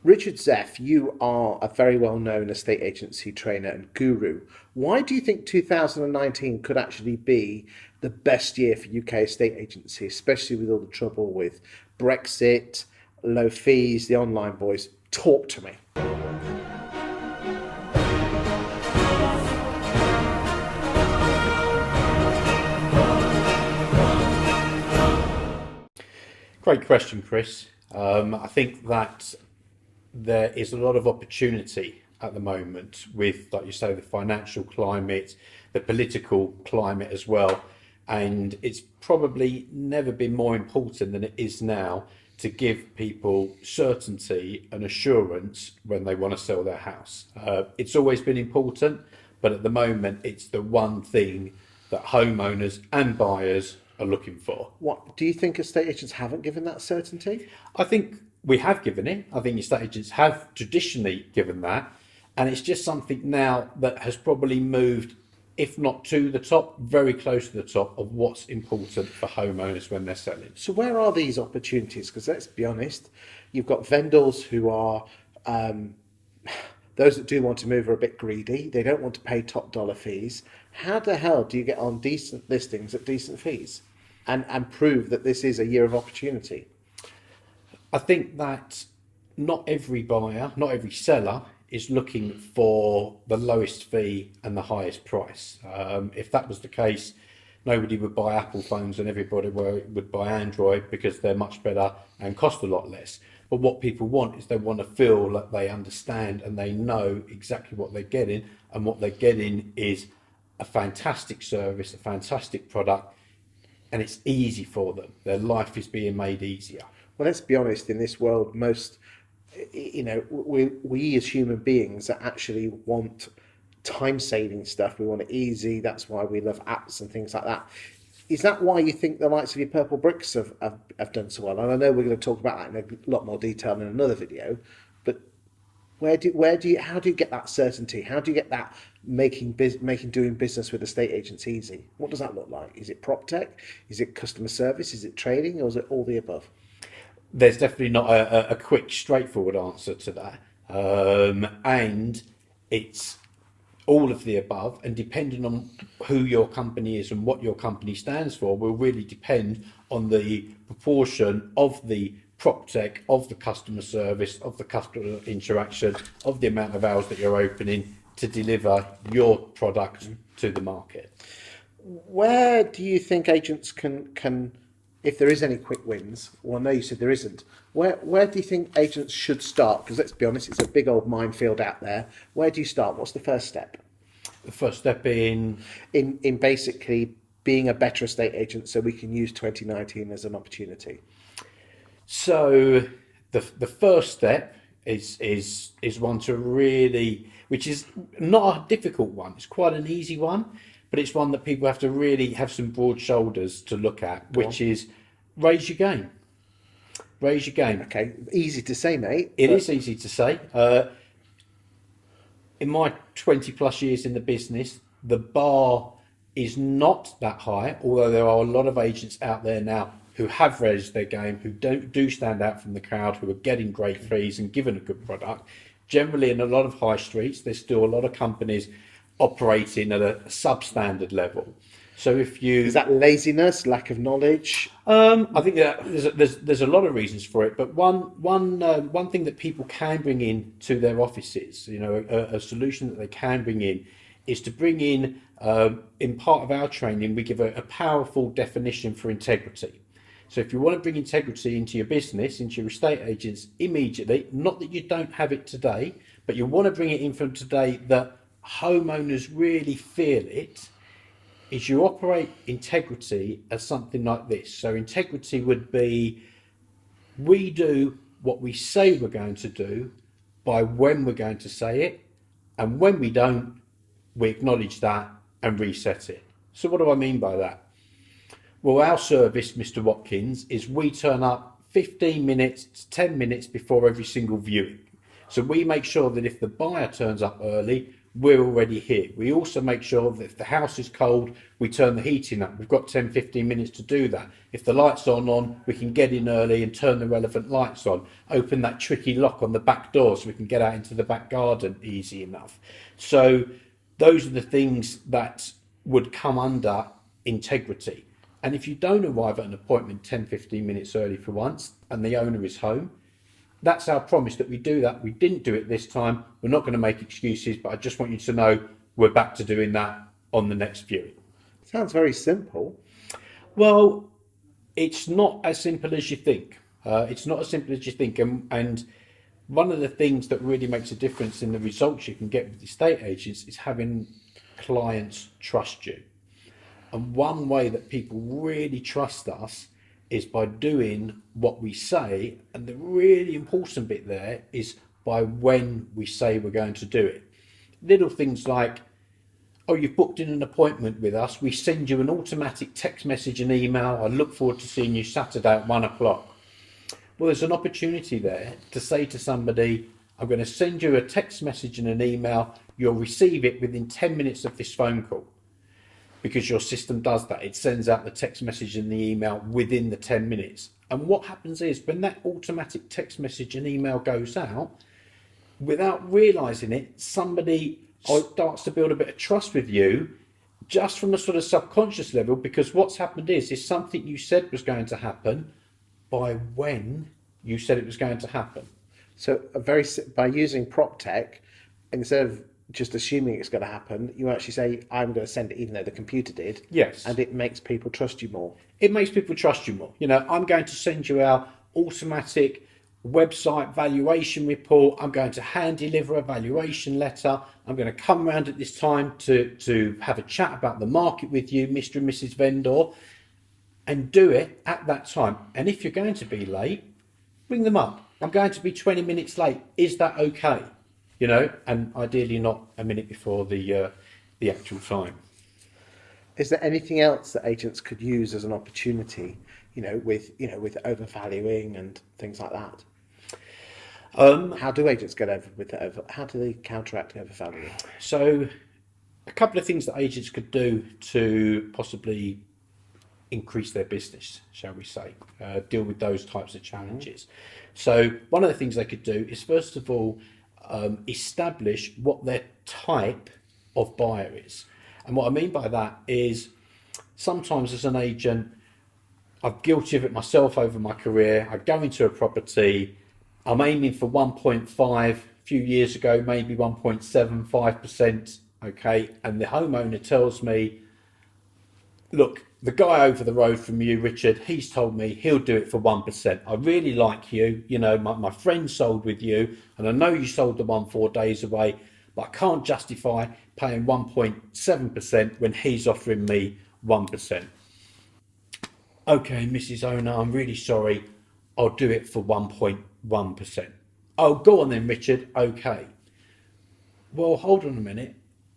Richard Zeff, you are a very well-known estate agency trainer and guru. Why do you think 2019 could actually be the best year for UK estate agency, especially with all the trouble with Brexit, low fees, the online boys? Talk to me. Great question, Chris. I think that there is a lot of opportunity at the moment with, like you say, the financial climate, the political climate as well. And it's probably never been more important than it is now to give people certainty and assurance when they want to sell their house. It's always been important, but at the moment, it's the one thing that homeowners and buyers are looking for. What do you think estate agents haven't given that certainty? I think we have given it. I think estate agents have traditionally given that. And it's just something now that has probably moved, if not to the top, very close to the top of what's important for homeowners when they're selling. So where are these opportunities? Because let's be honest, you've got vendors who are those that do want to move are a bit greedy. They don't want to pay top dollar fees. How the hell do you get on decent listings at decent fees and prove that this is a year of opportunity? I think that not every buyer, not every seller is looking for the lowest fee and the highest price. If that was the case, nobody would buy Apple phones and everybody would buy Android because they're much better and cost a lot less. But what people want is they want to feel like they understand and they know exactly what they're getting, and what they're getting is a fantastic service, a fantastic product, and it's easy for them. Their life is being made easier. Well, let's be honest, in this world, we as human beings actually want time-saving stuff. We want it easy. That's why we love apps and things like that. Is that why you think the likes of your Purplebricks have done so well? And I know we're going to talk about that in a lot more detail in another video, but how do you get that certainty? How do you get that making doing business with estate agents easy? What does that look like? Is it prop tech? Is it customer service? Is it training? Or is it all the above? There's definitely not a quick, straightforward answer to that. And it's all of the above, and depending on who your company is and what your company stands for will really depend on the proportion of the prop tech, of the customer service, of the customer interaction, of the amount of hours that you're opening to deliver your product to the market. Where do you think agents can if there is any quick wins? Well, I know you said there isn't. Where do you think agents should start? Because let's be honest, it's a big old minefield out there. Where do you start? What's the first step? The first step in basically being a better estate agent, so we can use 2019 as an opportunity. So the first step is one to really, which is not a difficult one. It's quite an easy one, but it's one that people have to really have some broad shoulders to look at, which is raise your game. Raise your game. Okay, easy to say, mate. It is easy to say. In my 20 plus years in the business, the bar is not that high, although there are a lot of agents out there now who have raised their game, who do stand out from the crowd, who are getting great fees and given a good product. Generally, in a lot of high streets, there's still a lot of companies operating at a substandard level. So is that laziness, lack of knowledge? I think that there's a lot of reasons for it, but one thing that people can bring in to their offices, a solution that they can bring in, is to bring in part of our training, we give a powerful definition for integrity. So if you want to bring integrity into your business, into your estate agents immediately, not that you don't have it today, but you want to bring it in from today that homeowners really feel it, is you operate integrity as something like this. So integrity would be, we do what we say we're going to do by when we're going to say it, and when we don't, we acknowledge that and reset it. So what do I mean by that? Well, our service, Mr. Watkins, is we turn up 15 minutes to 10 minutes before every single viewing. So we make sure that if the buyer turns up early, we're already here. We also make sure that if the house is cold, we turn the heating up. We've got 10, 15 minutes to do that. If the lights aren't on, we can get in early and turn the relevant lights on. Open that tricky lock on the back door so we can get out into the back garden easy enough. So those are the things that would come under integrity. And if you don't arrive at an appointment 10, 15 minutes early for once and the owner is home, that's our promise that we do that. We didn't do it this time. We're not going to make excuses, but I just want you to know we're back to doing that on the next viewing. Sounds very simple. Well, it's not as simple as you think. It's not as simple as you think. And one of the things that really makes a difference in the results you can get with estate agents is having clients trust you. And one way that people really trust us is by doing what we say, and the really important bit there is by when we say we're going to do it. Little things like, oh, you've booked in an appointment with us, we send you an automatic text message and email, I look forward to seeing you Saturday at 1:00. Well, there's an opportunity there to say to somebody, I'm going to send you a text message and an email, you'll receive it within 10 minutes of this phone call. Because your system does that. It sends out the text message and the email within the 10 minutes. And what happens is when that automatic text message and email goes out, without realizing it, somebody starts to build a bit of trust with you just from a sort of subconscious level, because what's happened is something you said was going to happen by when you said it was going to happen. So by using prop tech, instead of just assuming it's going to happen, you actually say, I'm going to send it even though the computer did. Yes. And it makes people trust you more. It makes people trust you more. You know, I'm going to send you our automatic website valuation report. I'm going to hand deliver a valuation letter. I'm going to come around at this time to have a chat about the market with you, Mr. and Mrs. Vendor, and do it at that time. And if you're going to be late, ring them up. I'm going to be 20 minutes late. Is that okay? You know, and ideally not a minute before the actual time. Is there anything else that agents could use as an opportunity, with overvaluing and things like that? How do agents get over with that? How do they counteract overvaluing? So, a couple of things that agents could do to possibly increase their business, shall we say, deal with those types of challenges. So, one of the things they could do is, first of all, establish what their type of buyer is. And what I mean by that is sometimes as an agent, I'm guilty of it myself over my career. I go into a property, I'm aiming for 1.5, a few years ago, maybe 1.75%, okay? And the homeowner tells me, look, the guy over the road from you, Richard, he's told me he'll do it for 1%. I really like you. You know, my friend sold with you, and I know you sold the one 4 days away, but I can't justify paying 1.7% when he's offering me 1%. Okay, Mrs. Owner, I'm really sorry. I'll do it for 1.1%. Oh, go on then, Richard. Okay. Well, hold on a minute.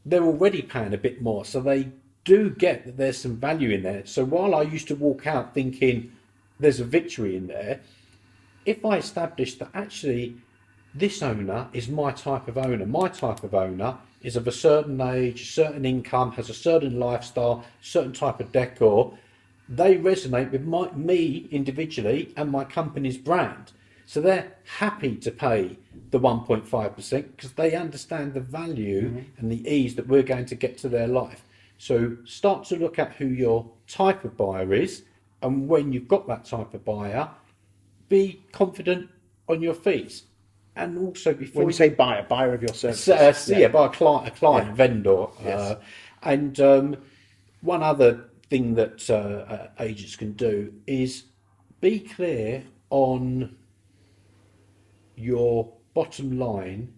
They're already paying a bit more, so they do get that there's some value in there. So while I used to walk out thinking there's a victory in there, if I establish that actually this owner is my type of owner is of a certain age, certain income, has a certain lifestyle, certain type of decor, they resonate with me individually and my company's brand. So they're happy to pay the 1.5% because they understand the value and the ease that we're going to get to their life. So start to look at who your type of buyer is, and when you've got that type of buyer, be confident on your fees. And also before when you say buyer of your services, by a client, vendor. Yes. And one other thing that agents can do is be clear on your bottom line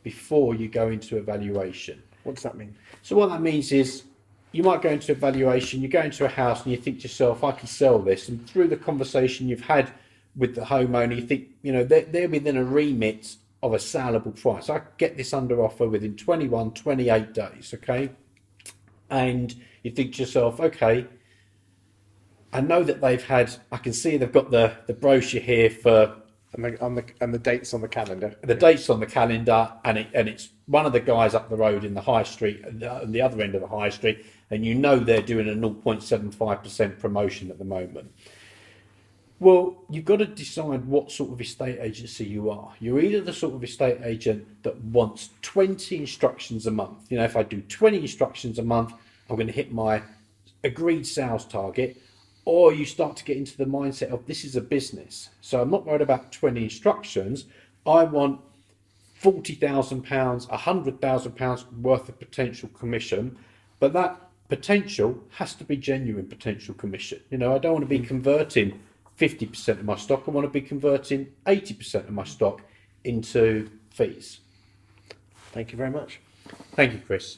before you go into evaluation. What does that mean? So what that means is you might go into evaluation, you go into a house and you think to yourself, I can sell this. And through the conversation you've had with the homeowner, you think, they're within a remit of a saleable price. I could get this under offer within 21, 28 days, okay? And you think to yourself, okay, I know that I can see they've got the brochure here for And the dates on the calendar. The date's on the calendar, and it's one of the guys up the road in the high street, at the other end of the high street, and you know they're doing a 0.75% promotion at the moment. Well, you've got to decide what sort of estate agency you are. You're either the sort of estate agent that wants 20 instructions a month. You know, if I do 20 instructions a month, I'm going to hit my agreed sales target. Or you start to get into the mindset of this is a business. So I'm not worried about 20 instructions. I want £40,000, £100,000 worth of potential commission, but that potential has to be genuine potential commission. You know, I don't want to be converting 50% of my stock. I want to be converting 80% of my stock into fees. Thank you very much. Thank you, Chris.